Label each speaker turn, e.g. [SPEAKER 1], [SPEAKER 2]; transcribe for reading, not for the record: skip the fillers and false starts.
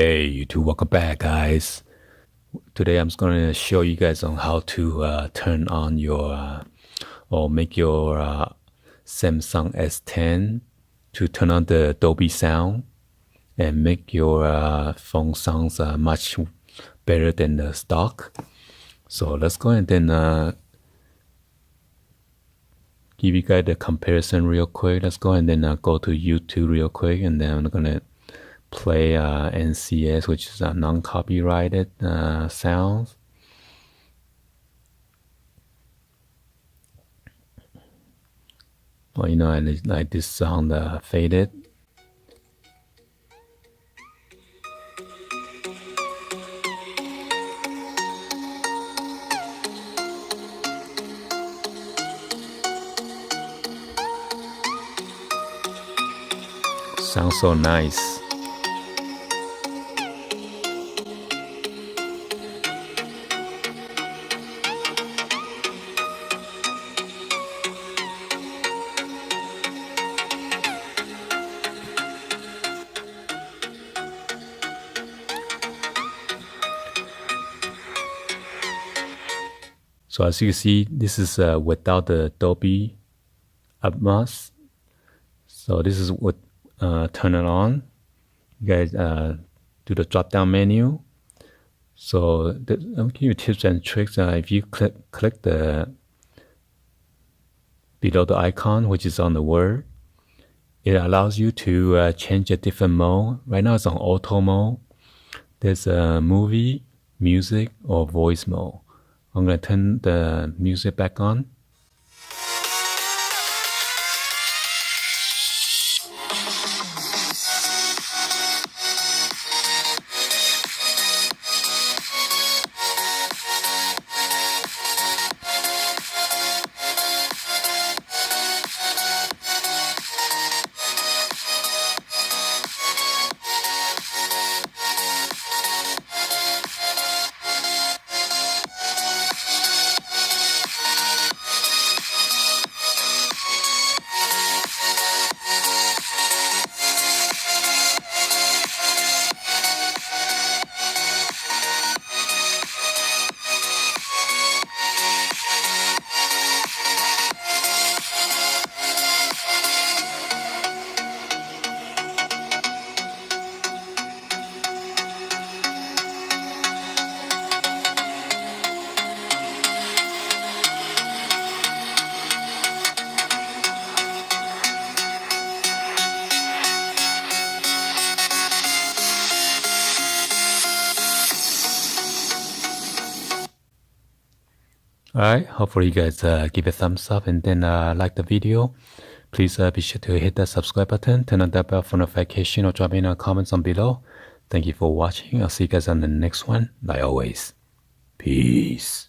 [SPEAKER 1] Hey YouTube, welcome back guys. Today I'm just going to show you guys on how to turn on your or make your Samsung S10 to turn on the Dolby sound and make your phone sounds much better than the stock. So let's go ahead and then give you guys the comparison real quick. Let's go ahead and then go to YouTube real quick, and then I'm gonna play NCS, which is a non-copyrighted sounds. Well, you know, I like this sound faded. Sounds so nice. So as you can see, this is without the Dolby Atmos. So this is what turn it on. You guys do the drop down menu. So I'll give you tips and tricks. If you click the below the icon, which is on the word, it allows you to change a different mode. Right now it's on auto mode. There's a movie, music, or voice mode. I'm going to turn the music back on. Alright, hopefully you guys give a thumbs up and then like the video. Please be sure to hit that subscribe button, turn on that bell for notification, or drop in comments on below. Thank you for watching. I'll see you guys on the next one. Like always, peace.